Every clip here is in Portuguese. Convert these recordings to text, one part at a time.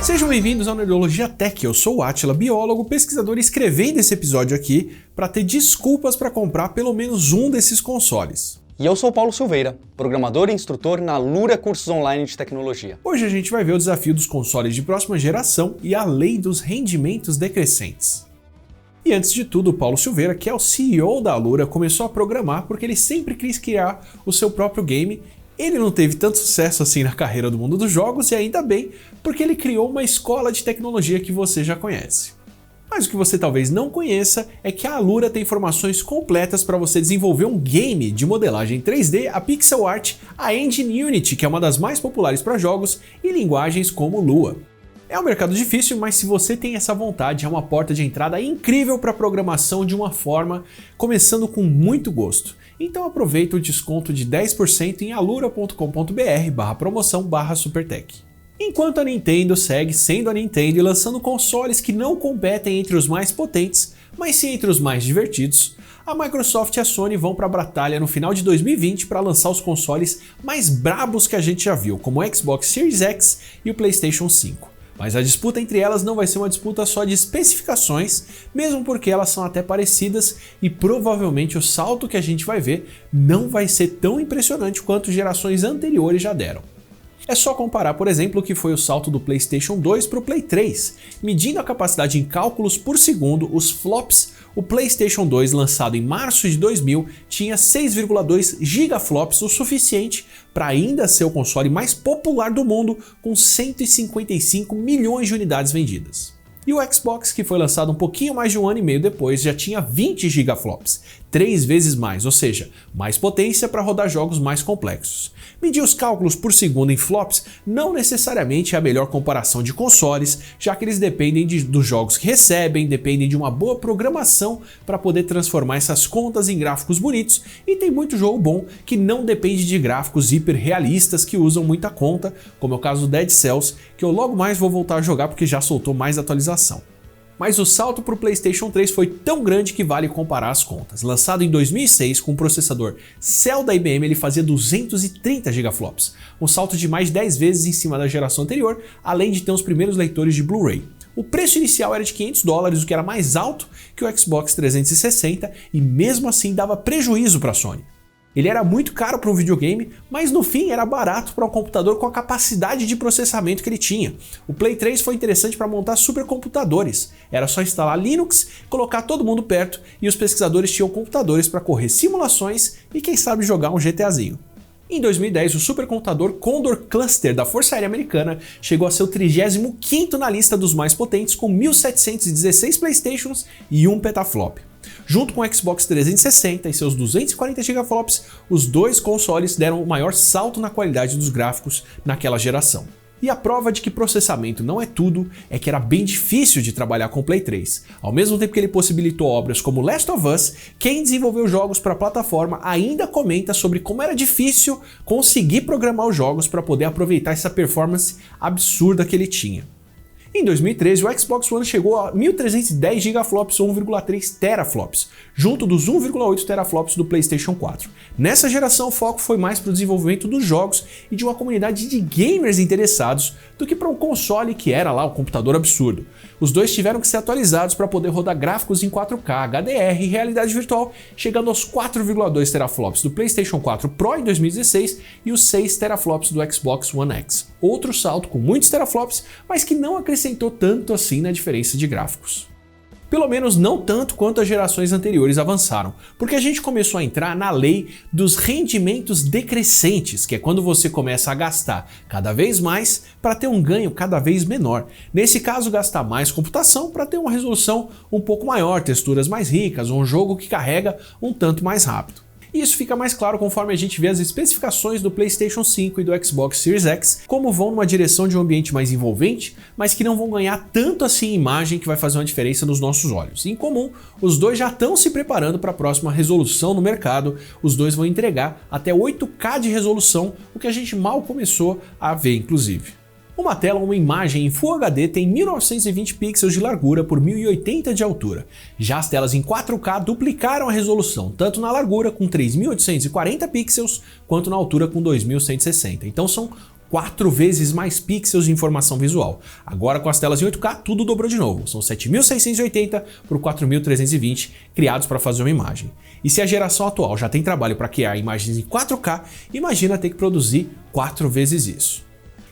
Sejam bem-vindos ao Nerdologia Tech, eu sou o Átila, biólogo, pesquisador e escrevendo esse episódio aqui para ter desculpas para comprar pelo menos um desses consoles. E eu sou o Paulo Silveira, programador e instrutor na Lura Cursos Online de Tecnologia. Hoje a gente vai ver o desafio dos consoles de próxima geração e a lei dos rendimentos decrescentes. E antes de tudo, o Paulo Silveira, que é o CEO da Lura, começou a programar porque ele sempre quis criar o seu próprio game. Ele não teve tanto sucesso assim na carreira do mundo dos jogos, e ainda bem, porque ele criou uma escola de tecnologia que você já conhece. Mas o que você talvez não conheça é que a Lura tem informações completas para você desenvolver um game de modelagem 3D, a pixel art, a engine Unity, que é uma das mais populares para jogos, e linguagens como Lua. É um mercado difícil, mas se você tem essa vontade, é uma porta de entrada incrível para a programação de uma forma, começando com muito gosto. Então aproveita o desconto de 10% em alura.com.br/promoção/supertech. Enquanto a Nintendo segue sendo a Nintendo e lançando consoles que não competem entre os mais potentes, mas sim entre os mais divertidos, a Microsoft e a Sony vão para a batalha no final de 2020 para lançar os consoles mais brabos que a gente já viu, como o Xbox Series X e o PlayStation 5. Mas a disputa entre elas não vai ser uma disputa só de especificações, mesmo porque elas são até parecidas e provavelmente o salto que a gente vai ver não vai ser tão impressionante quanto gerações anteriores já deram. É só comparar, por exemplo, o que foi o salto do PlayStation 2 para o Play 3. Medindo a capacidade em cálculos por segundo, os flops, o PlayStation 2 lançado em março de 2000 tinha 6,2 gigaflops, o suficiente para ainda ser o console mais popular do mundo, com 155 milhões de unidades vendidas. E o Xbox, que foi lançado um pouquinho mais de um ano e meio depois, já tinha 20 gigaflops, 3 vezes mais, ou seja, mais potência para rodar jogos mais complexos. Medir os cálculos por segundo em flops não necessariamente é a melhor comparação de consoles, já que eles dependem dos jogos que recebem, dependem de uma boa programação para poder transformar essas contas em gráficos bonitos, e tem muito jogo bom que não depende de gráficos hiperrealistas que usam muita conta, como é o caso do Dead Cells, que eu logo mais vou voltar a jogar porque já soltou mais atualização. Mas o salto para o PlayStation 3 foi tão grande que vale comparar as contas. Lançado em 2006 com o processador Cell da IBM, ele fazia 230 gigaflops, um salto de mais de 10 vezes em cima da geração anterior, além de ter os primeiros leitores de Blu-ray. O preço inicial era de $500, o que era mais alto que o Xbox 360 e mesmo assim dava prejuízo para a Sony. Ele era muito caro para um videogame, mas no fim era barato para um computador com a capacidade de processamento que ele tinha. O Play 3 foi interessante para montar supercomputadores. Era só instalar Linux, colocar todo mundo perto e os pesquisadores tinham computadores para correr simulações e quem sabe jogar um GTAzinho. Em 2010, o supercomputador Condor Cluster da Força Aérea Americana chegou a ser o 35º na lista dos mais potentes, com 1.716 Playstations e 1 petaflop. Junto com o Xbox 360 e seus 240 gigaflops, os dois consoles deram o maior salto na qualidade dos gráficos naquela geração. E a prova de que processamento não é tudo é que era bem difícil de trabalhar com o Play 3. Ao mesmo tempo que ele possibilitou obras como Last of Us, quem desenvolveu jogos para a plataforma ainda comenta sobre como era difícil conseguir programar os jogos para poder aproveitar essa performance absurda que ele tinha. Em 2013, o Xbox One chegou a 1.310 gigaflops ou 1,3 teraflops, junto dos 1,8 teraflops do PlayStation 4. Nessa geração, o foco foi mais para o desenvolvimento dos jogos e de uma comunidade de gamers interessados do que para um console que era lá um computador absurdo. Os dois tiveram que ser atualizados para poder rodar gráficos em 4K, HDR e realidade virtual, chegando aos 4,2 teraflops do PlayStation 4 Pro em 2016 e os 6 teraflops do Xbox One X. Outro salto com muitos teraflops, mas que não acrescentou tanto assim na diferença de gráficos. Pelo menos não tanto quanto as gerações anteriores avançaram, porque a gente começou a entrar na lei dos rendimentos decrescentes, que é quando você começa a gastar cada vez mais para ter um ganho cada vez menor. Nesse caso, gastar mais computação para ter uma resolução um pouco maior, texturas mais ricas, um jogo que carrega um tanto mais rápido. E isso fica mais claro conforme a gente vê as especificações do PlayStation 5 e do Xbox Series X, como vão numa direção de um ambiente mais envolvente, mas que não vão ganhar tanto assim em imagem que vai fazer uma diferença nos nossos olhos. Em comum, os dois já estão se preparando para a próxima resolução no mercado, os dois vão entregar até 8K de resolução, o que a gente mal começou a ver inclusive. Uma tela ou uma imagem em Full HD tem 1920 pixels de largura por 1080 de altura. Já as telas em 4K duplicaram a resolução, tanto na largura com 3840 pixels, quanto na altura com 2160. Então são 4 vezes mais pixels de informação visual. Agora com as telas em 8K, tudo dobrou de novo. São 7680 por 4320 criados para fazer uma imagem. E se a geração atual já tem trabalho para criar imagens em 4K, imagina ter que produzir 4 vezes isso.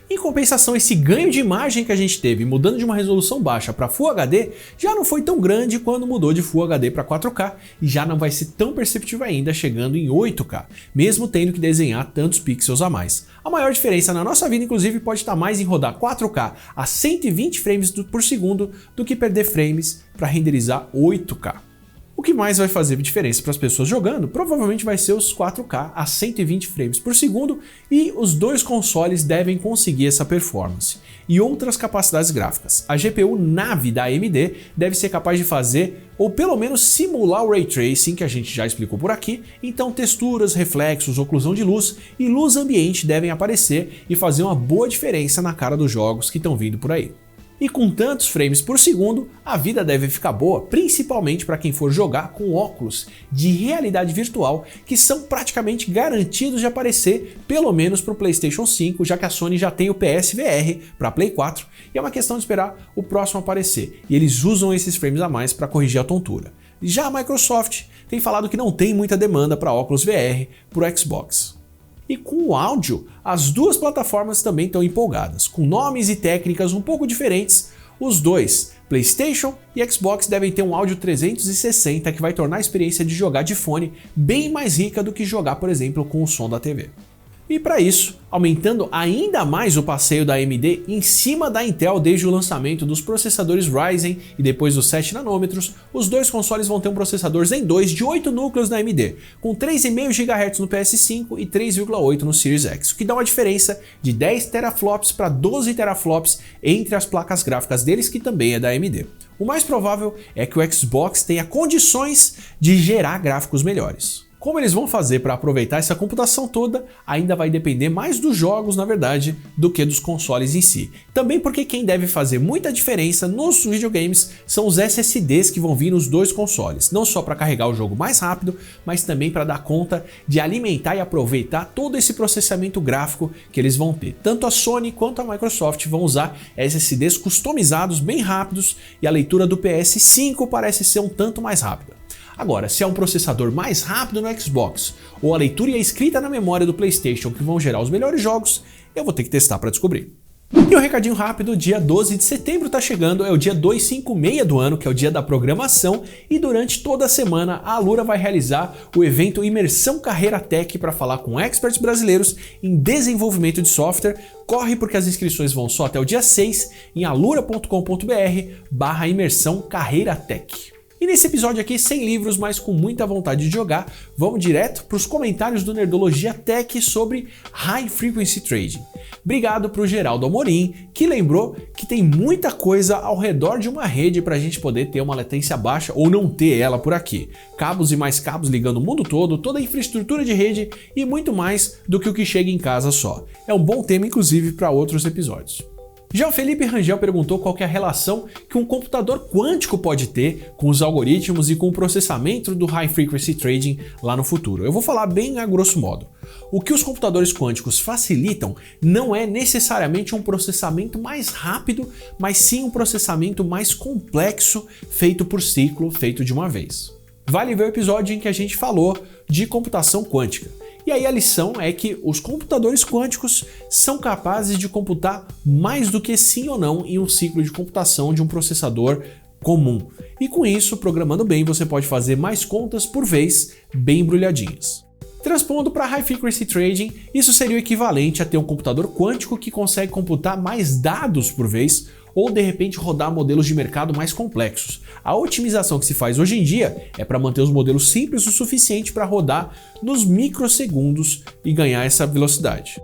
Em compensação, esse ganho de imagem que a gente teve mudando de uma resolução baixa para Full HD já não foi tão grande quando mudou de Full HD para 4K e já não vai ser tão perceptível ainda chegando em 8K, mesmo tendo que desenhar tantos pixels a mais. A maior diferença na nossa vida, inclusive, pode estar mais em rodar 4K a 120 frames por segundo do que perder frames para renderizar 8K. O que mais vai fazer diferença para as pessoas jogando provavelmente vai ser os 4K a 120 frames por segundo e os dois consoles devem conseguir essa performance. E outras capacidades gráficas. A GPU Navi da AMD deve ser capaz de fazer ou pelo menos simular o Ray Tracing, que a gente já explicou por aqui, então texturas, reflexos, oclusão de luz e luz ambiente devem aparecer e fazer uma boa diferença na cara dos jogos que estão vindo por aí. E com tantos frames por segundo, a vida deve ficar boa, principalmente para quem for jogar com óculos de realidade virtual que são praticamente garantidos de aparecer, pelo menos para o PlayStation 5, já que a Sony já tem o PSVR para Play 4 e é uma questão de esperar o próximo aparecer. E eles usam esses frames a mais para corrigir a tontura. Já a Microsoft tem falado que não tem muita demanda para óculos VR para o Xbox. E com o áudio, as duas plataformas também estão empolgadas. Com nomes e técnicas um pouco diferentes, os dois, PlayStation e Xbox, devem ter um áudio 360 que vai tornar a experiência de jogar de fone bem mais rica do que jogar, por exemplo, com o som da TV. E para isso, aumentando ainda mais o passeio da AMD em cima da Intel desde o lançamento dos processadores Ryzen e depois dos 7 nanômetros, os dois consoles vão ter um processador Zen 2 de 8 núcleos da AMD, com 3,5 GHz no PS5 e 3,8 no Series X, o que dá uma diferença de 10 teraflops para 12 teraflops entre as placas gráficas deles, que também é da AMD. O mais provável é que o Xbox tenha condições de gerar gráficos melhores. Como eles vão fazer para aproveitar essa computação toda, ainda vai depender mais dos jogos, na verdade, do que dos consoles em si. Também porque quem deve fazer muita diferença nos videogames são os SSDs que vão vir nos dois consoles, não só para carregar o jogo mais rápido, mas também para dar conta de alimentar e aproveitar todo esse processamento gráfico que eles vão ter. Tanto a Sony quanto a Microsoft vão usar SSDs customizados bem rápidos e a leitura do PS5 parece ser um tanto mais rápida. Agora, se é um processador mais rápido no Xbox ou a leitura e a escrita na memória do PlayStation que vão gerar os melhores jogos, eu vou ter que testar para descobrir. E um recadinho rápido, dia 12 de setembro está chegando, é o dia 256 do ano, que é o dia da programação, e durante toda a semana a Alura vai realizar o evento Imersão Carreira Tech para falar com experts brasileiros em desenvolvimento de software. Corre porque as inscrições vão só até o dia 6 em alura.com.br/imersão carreira tech. E nesse episódio aqui, sem livros, mas com muita vontade de jogar, vamos direto para os comentários do Nerdologia Tech sobre High Frequency Trading. Obrigado para o Geraldo Amorim, que lembrou que tem muita coisa ao redor de uma rede para a gente poder ter uma latência baixa ou não ter ela por aqui. Cabos e mais cabos ligando o mundo todo, toda a infraestrutura de rede e muito mais do que o que chega em casa só. É um bom tema, inclusive, para outros episódios. Já o Felipe Rangel perguntou qual que é a relação que um computador quântico pode ter com os algoritmos e com o processamento do High Frequency Trading lá no futuro. Eu vou falar bem a grosso modo. O que os computadores quânticos facilitam não é necessariamente um processamento mais rápido, mas sim um processamento mais complexo, feito por ciclo, feito de uma vez. Vale ver o episódio em que a gente falou de computação quântica. E aí a lição é que os computadores quânticos são capazes de computar mais do que sim ou não em um ciclo de computação de um processador comum. E com isso, programando bem, você pode fazer mais contas por vez, bem embrulhadinhas. Transpondo para High Frequency Trading, isso seria o equivalente a ter um computador quântico que consegue computar mais dados por vez, ou de repente rodar modelos de mercado mais complexos. A otimização que se faz hoje em dia é para manter os modelos simples o suficiente para rodar nos microsegundos e ganhar essa velocidade.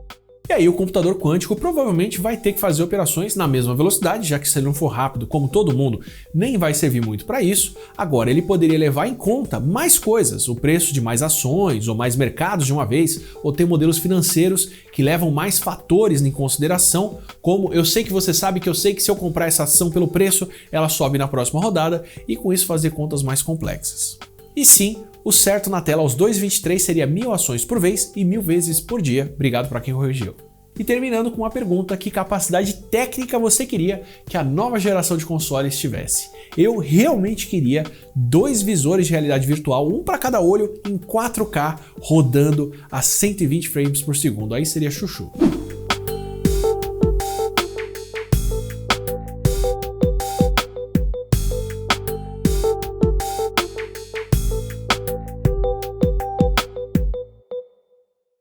E aí o computador quântico provavelmente vai ter que fazer operações na mesma velocidade, já que se ele não for rápido como todo mundo, nem vai servir muito para isso. Agora ele poderia levar em conta mais coisas, o preço de mais ações ou mais mercados de uma vez, ou ter modelos financeiros que levam mais fatores em consideração, como eu sei que você sabe que eu sei que se eu comprar essa ação pelo preço, ela sobe na próxima rodada, e com isso fazer contas mais complexas. E sim, o certo na tela aos 2.23 seria 1000 ações por vez e 1000 vezes por dia. Obrigado para quem corrigiu. E terminando com uma pergunta: que capacidade técnica você queria que a nova geração de consoles tivesse? Eu realmente queria 2 visores de realidade virtual, um para cada olho, em 4K, rodando a 120 frames por segundo. Aí seria chuchu.